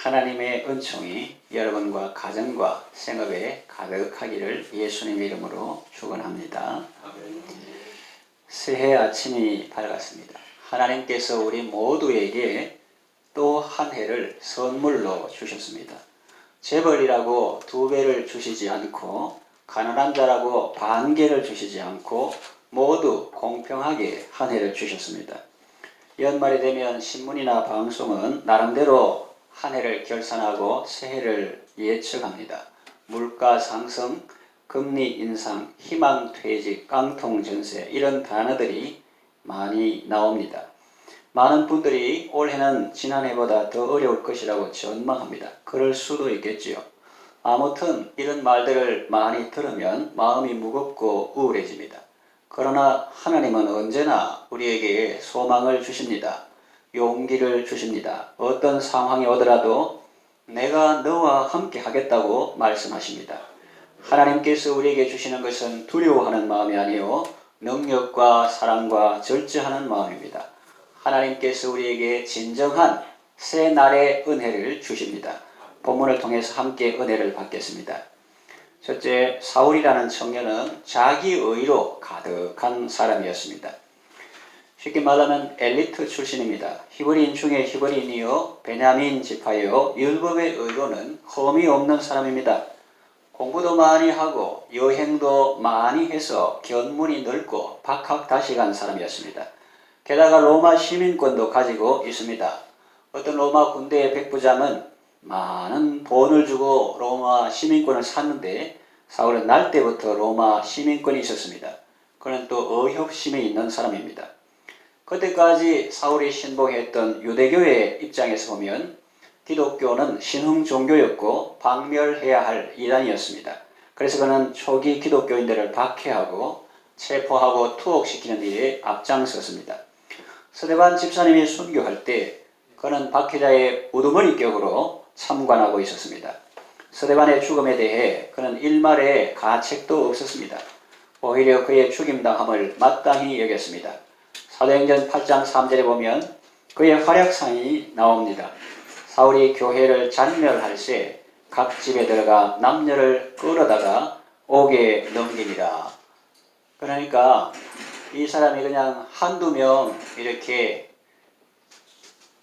하나님의 은총이 여러분과 가정과 생업에 가득하기를 예수님의 이름으로 축원합니다. 새해 아침이 밝았습니다. 하나님께서 우리 모두에게 또 한 해를 선물로 주셨습니다. 재벌이라고 2배를 주시지 않고 가난한 자라고 반개를 주시지 않고 모두 공평하게 한 해를 주셨습니다. 연말이 되면 신문이나 방송은 나름대로 한 해를 결산하고 새해를 예측합니다. 물가 상승, 금리 인상, 희망 퇴직, 깡통 전세 이런 단어들이 많이 나옵니다. 많은 분들이 올해는 지난해보다 더 어려울 것이라고 전망합니다. 그럴 수도 있겠지요. 아무튼 이런 말들을 많이 들으면 마음이 무겁고 우울해집니다. 그러나 하나님은 언제나 우리에게 소망을 주십니다. 용기를 주십니다. 어떤 상황이 오더라도 내가 너와 함께 하겠다고 말씀하십니다. 하나님께서 우리에게 주시는 것은 두려워하는 마음이 아니요 능력과 사랑과 절제하는 마음입니다. 하나님께서 우리에게 진정한 새 날의 은혜를 주십니다. 본문을 통해서 함께 은혜를 받겠습니다. 첫째, 사울이라는 청년은 자기 의로 가득한 사람이었습니다. 쉽게 말하면 엘리트 출신입니다. 히브리인 중에 히브리인이요 베냐민 지파요 율법의 의로는 흠이 없는 사람입니다. 공부도 많이 하고 여행도 많이 해서 견문이 넓고 박학다식한 사람이었습니다. 게다가 로마 시민권도 가지고 있습니다. 어떤 로마 군대의 백부장은 많은 돈을 주고 로마 시민권을 샀는데 사울은 날 때부터 로마 시민권이 있었습니다. 그는 또 의협심이 있는 사람입니다. 그때까지 사울이 신봉했던 유대교의 입장에서 보면 기독교는 신흥 종교였고 박멸해야 할 이단이었습니다. 그래서 그는 초기 기독교인들을 박해하고 체포하고 투옥시키는 일에 앞장섰습니다. 스데반 집사님이 순교할 때 그는 박해자의 우두머리격으로 참관하고 있었습니다. 스데반의 죽음에 대해 그는 일말의 가책도 없었습니다. 오히려 그의 죽임당함을 마땅히 여겼습니다. 사도행전 8장 3절에 보면 그의 활약상이 나옵니다. 사울이 교회를 잔멸할 새 각 집에 들어가 남녀를 끌어다가 옥에 넘기니라. 그러니까 이 사람이 그냥 한두 명 이렇게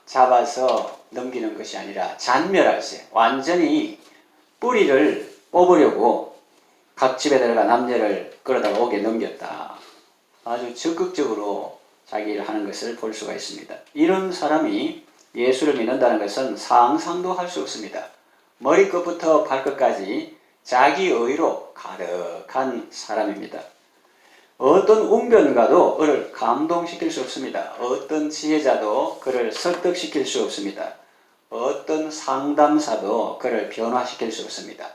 잡아서 넘기는 것이 아니라 잔멸할 새, 완전히 뿌리를 뽑으려고 각 집에 들어가 남녀를 끌어다가 옥에 넘겼다. 아주 적극적으로 자기 일을 하는 것을 볼 수가 있습니다. 이런 사람이 예수를 믿는다는 것은 상상도 할 수 없습니다. 머리끝부터 발끝까지 자기 의로 가득한 사람입니다. 어떤 웅변가도 그를 감동시킬 수 없습니다. 어떤 지혜자도 그를 설득시킬 수 없습니다. 어떤 상담사도 그를 변화시킬 수 없습니다.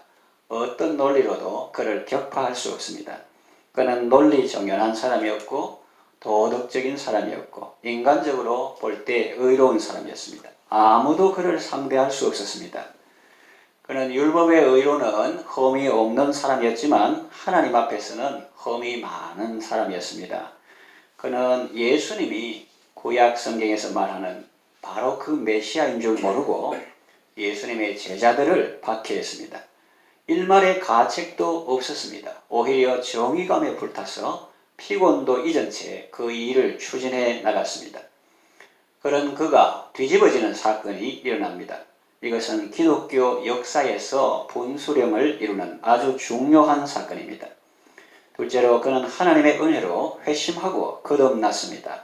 어떤 논리로도 그를 격파할 수 없습니다. 그는 논리정연한 사람이었고 도덕적인 사람이었고 인간적으로 볼 때 의로운 사람이었습니다. 아무도 그를 상대할 수 없었습니다. 그는 율법의 의로는 흠이 없는 사람이었지만 하나님 앞에서는 흠이 많은 사람이었습니다. 그는 예수님이 구약 성경에서 말하는 바로 그 메시아인 줄 모르고 예수님의 제자들을 박해했습니다. 일말의 가책도 없었습니다. 오히려 정의감에 불타서 피곤도 잊은 채 그 일을 추진해 나갔습니다. 그런 그가 뒤집어지는 사건이 일어납니다. 이것은 기독교 역사에서 분수령을 이루는 아주 중요한 사건입니다. 둘째로 그는 하나님의 은혜로 회심하고 거듭났습니다.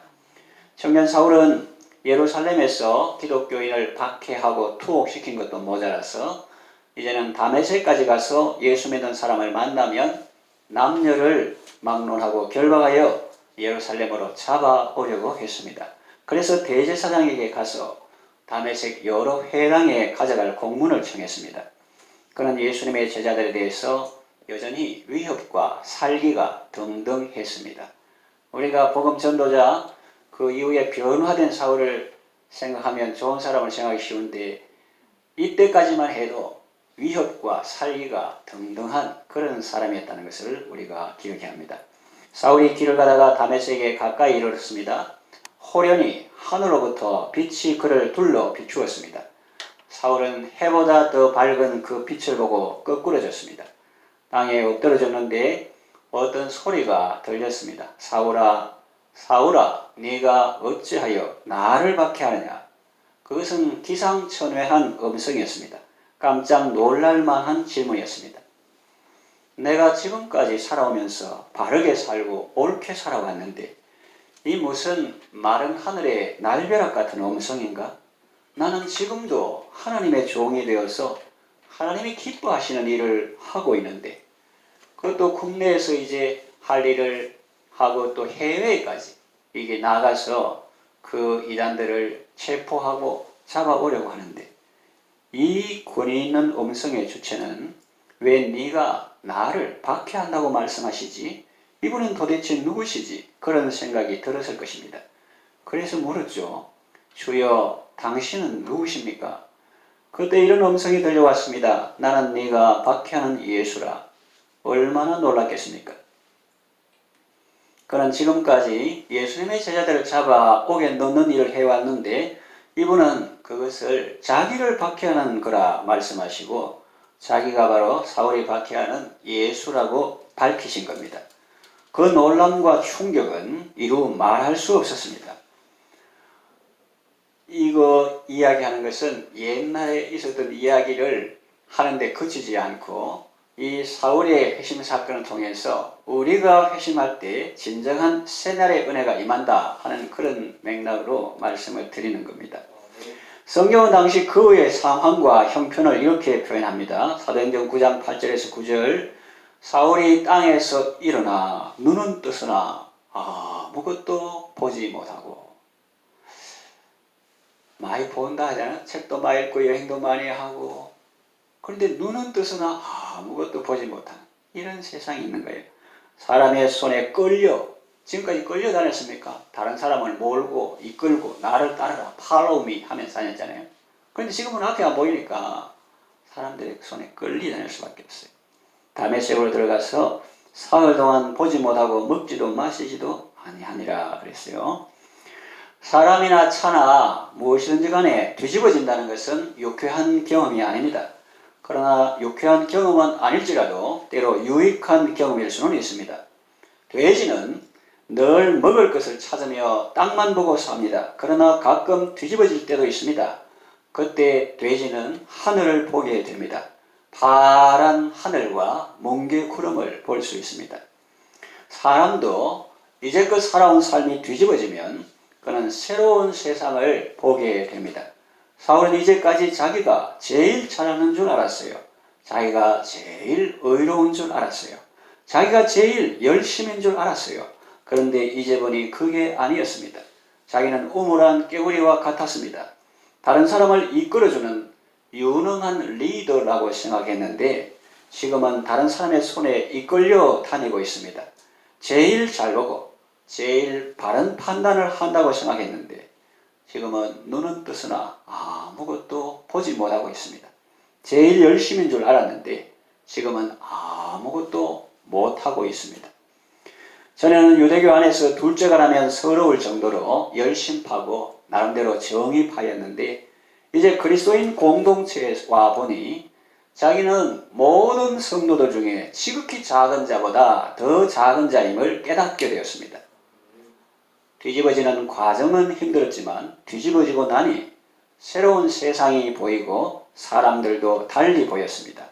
청년 사울은 예루살렘에서 기독교인을 박해하고 투옥시킨 것도 모자라서 이제는 다메섹까지 가서 예수 믿는 사람을 만나면 남녀를 막론하고 결박하여 예루살렘으로 잡아오려고 했습니다. 그래서 대제사장에게 가서 다메섹 여러 회당에 가져갈 공문을 청했습니다. 그는 예수님의 제자들에 대해서 여전히 위협과 살기가 등등했습니다. 우리가 복음 전도자 그 이후에 변화된 사울을 생각하면 좋은 사람을 생각하기 쉬운데 이때까지만 해도 위협과 살기가 등등한 그런 사람이었다는 것을 우리가 기억해야 합니다. 사울이 길을 가다가 다메섹에 가까이 이르렀습니다. 호련히 하늘로부터 빛이 그를 둘러 비추었습니다. 사울은 해보다 더 밝은 그 빛을 보고 거꾸러졌습니다. 땅에 엎드러졌는데 어떤 소리가 들렸습니다. 사울아, 사울아, 네가 어찌하여 나를 박해하느냐? 그것은 기상천외한 음성이었습니다. 깜짝 놀랄만한 질문이었습니다. 내가 지금까지 살아오면서 바르게 살고 옳게 살아왔는데 이 무슨 마른 하늘의 날벼락 같은 음성인가? 나는 지금도 하나님의 종이 되어서 하나님이 기뻐하시는 일을 하고 있는데 그것도 국내에서 이제 할 일을 하고 또 해외까지 이게 나가서 그 이단들을 체포하고 잡아오려고 하는데 이 권위 있는 음성의 주체는 왜 네가 나를 박해한다고 말씀하시지? 이분은 도대체 누구시지? 그런 생각이 들었을 것입니다. 그래서 물었죠. 주여, 당신은 누구십니까? 그때 이런 음성이 들려왔습니다. 나는 네가 박해하는 예수라. 얼마나 놀랐겠습니까? 그는 지금까지 예수님의 제자들을 잡아 옥에 넣는 일을 해왔는데 이분은 그것을 자기를 박해하는 거라 말씀하시고 자기가 바로 사울이 박해하는 예수라고 밝히신 겁니다. 그 놀람과 충격은 이루 말할 수 없었습니다. 이거 이야기하는 것은 옛날에 있었던 이야기를 하는데 그치지 않고 이 사울의 회심 사건을 통해서 우리가 회심할 때 진정한 새날의 은혜가 임한다 하는 그런 맥락으로 말씀을 드리는 겁니다. 성경은 당시 그의 상황과 형편을 이렇게 표현합니다. 사도행전 9장 8절에서 9절 사울이 땅에서 일어나 눈은 뜨으나 아무것도 보지 못하고 많이 본다 하잖아요. 책도 많이 읽고 여행도 많이 하고 그런데 눈은 뜨으나 아무것도 보지 못하는 이런 세상이 있는 거예요. 사람의 손에 끌려 지금까지 끌려다녔습니까? 다른 사람을 몰고 이끌고 나를 따르라 follow me 하면서 다녔잖아요. 그런데 지금은 앞이 안 보이니까 사람들의 손에 끌려 다닐 수밖에 없어요. 다메섹으로 들어가서 사흘 동안 보지 못하고 먹지도 마시지도 아니하니라 그랬어요. 사람이나 차나 무엇이든지 간에 뒤집어진다는 것은 유쾌한 경험이 아닙니다. 그러나 유쾌한 경험은 아닐지라도 때로 유익한 경험일 수는 있습니다. 돼지는 늘 먹을 것을 찾으며 땅만 보고 삽니다. 그러나 가끔 뒤집어질 때도 있습니다. 그때 돼지는 하늘을 보게 됩니다. 파란 하늘과 뭉게 구름을 볼 수 있습니다. 사람도 이제껏 살아온 삶이 뒤집어지면 그는 새로운 세상을 보게 됩니다. 사울은 이제까지 자기가 제일 잘하는 줄 알았어요. 자기가 제일 의로운 줄 알았어요. 자기가 제일 열심인 줄 알았어요. 그런데 이제 보니 그게 아니었습니다. 자기는 우물한 깨구리와 같았습니다. 다른 사람을 이끌어주는 유능한 리더라고 생각했는데 지금은 다른 사람의 손에 이끌려 다니고 있습니다. 제일 잘 보고 제일 바른 판단을 한다고 생각했는데 지금은 눈은 뜨으나 아무것도 보지 못하고 있습니다. 제일 열심인 줄 알았는데 지금은 아무것도 못하고 있습니다. 전에는 유대교 안에서 둘째가라면 서러울 정도로 열심파고 나름대로 정의파였는데 이제 그리스도인 공동체에 와 보니 자기는 모든 성도들 중에 지극히 작은 자보다 더 작은 자임을 깨닫게 되었습니다. 뒤집어지는 과정은 힘들었지만 뒤집어지고 나니 새로운 세상이 보이고 사람들도 달리 보였습니다.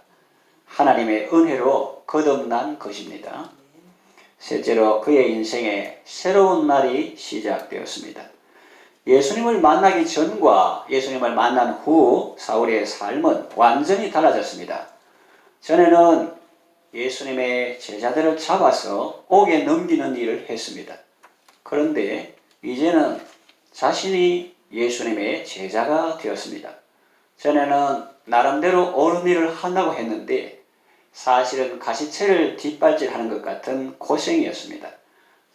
하나님의 은혜로 거듭난 것입니다. 셋째로 그의 인생에 새로운 날이 시작되었습니다. 예수님을 만나기 전과 예수님을 만난 후 사울의 삶은 완전히 달라졌습니다. 전에는 예수님의 제자들을 잡아서 옥에 넘기는 일을 했습니다. 그런데 이제는 자신이 예수님의 제자가 되었습니다. 전에는 나름대로 옳은 일을 한다고 했는데 사실은 가시채를 뒷발질하는 것 같은 고생이었습니다.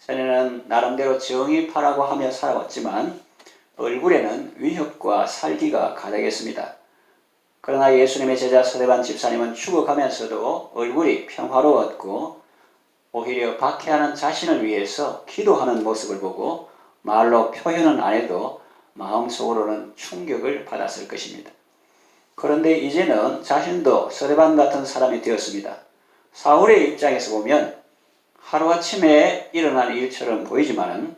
전에는 나름대로 정의파라고 하며 살아왔지만 얼굴에는 위협과 살기가 가득했습니다. 그러나 예수님의 제자 스데반 집사님은 죽어가면서도 얼굴이 평화로웠고 오히려 박해하는 자신을 위해서 기도하는 모습을 보고 말로 표현은 안 해도 마음속으로는 충격을 받았을 것입니다. 그런데 이제는 자신도 스데반 같은 사람이 되었습니다. 사울의 입장에서 보면 하루아침에 일어난 일처럼 보이지만은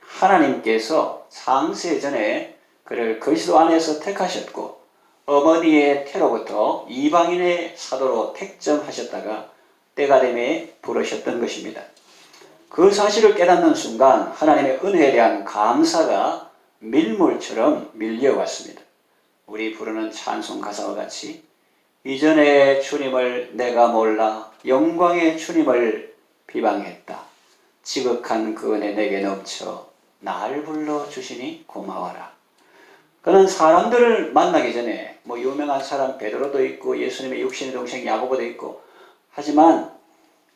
하나님께서 창세전에 그를 그리스도 안에서 택하셨고 어머니의 태로부터 이방인의 사도로 택정하셨다가 때가 되매 부르셨던 것입니다. 그 사실을 깨닫는 순간 하나님의 은혜에 대한 감사가 밀물처럼 밀려왔습니다. 우리 부르는 찬송 가사와 같이 이전에 주님을 내가 몰라 영광의 주님을 비방했다. 지극한 그 은혜 내게 넘쳐 날 불러주시니 고마워라. 그는 사람들을 만나기 전에 유명한 사람 베드로도 있고 예수님의 육신의 동생 야고보도 있고 하지만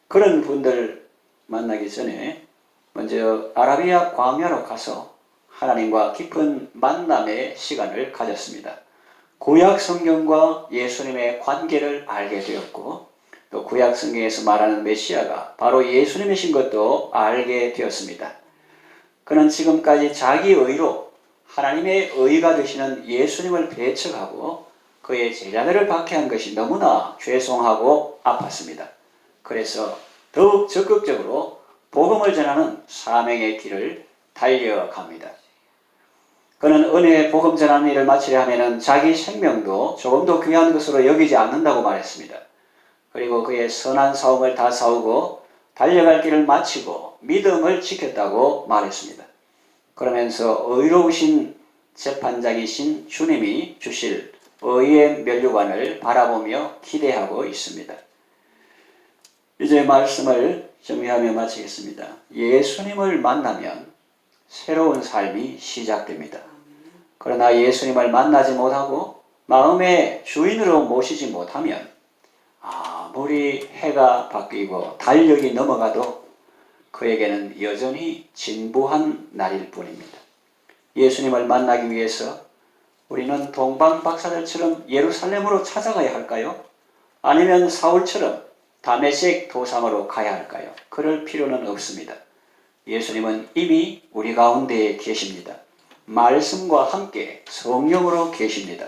그런 분들 만나기 전에 먼저 아라비아 광야로 가서 하나님과 깊은 만남의 시간을 가졌습니다. 구약 성경과 예수님의 관계를 알게 되었고 또 구약 성경에서 말하는 메시아가 바로 예수님이신 것도 알게 되었습니다. 그는 지금까지 자기 의로 하나님의 의가 되시는 예수님을 배척하고 그의 제자들을 박해한 것이 너무나 죄송하고 아팠습니다. 그래서 더욱 적극적으로 복음을 전하는 사명의 길을 달려갑니다. 그는 은혜의 복음 전하는 일을 마치려 하면 자기 생명도 조금도 귀한 것으로 여기지 않는다고 말했습니다. 그리고 그의 선한 싸움을 다 싸우고 달려갈 길을 마치고 믿음을 지켰다고 말했습니다. 그러면서 의로우신 재판장이신 주님이 주실 의의 면류관을 바라보며 기대하고 있습니다. 이제 말씀을 정리하며 마치겠습니다. 예수님을 만나면 새로운 삶이 시작됩니다. 그러나 예수님을 만나지 못하고 마음의 주인으로 모시지 못하면 아무리 해가 바뀌고 달력이 넘어가도 그에게는 여전히 진부한 날일 뿐입니다. 예수님을 만나기 위해서 우리는 동방 박사들처럼 예루살렘으로 찾아가야 할까요? 아니면 사울처럼 다메섹 도상으로 가야 할까요? 그럴 필요는 없습니다. 예수님은 이미 우리 가운데에 계십니다. 말씀과 함께 성령으로 계십니다.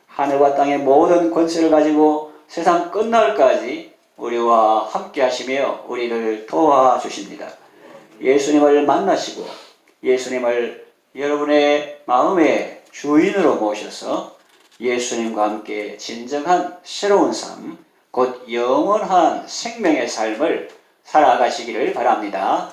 하늘과 땅의 모든 권세를 가지고 세상 끝날까지 우리와 함께 하시며 우리를 도와주십니다. 예수님을 만나시고 예수님을 여러분의 마음의 주인으로 모셔서 예수님과 함께 진정한 새로운 삶, 곧 영원한 생명의 삶을 살아가시기를 바랍니다.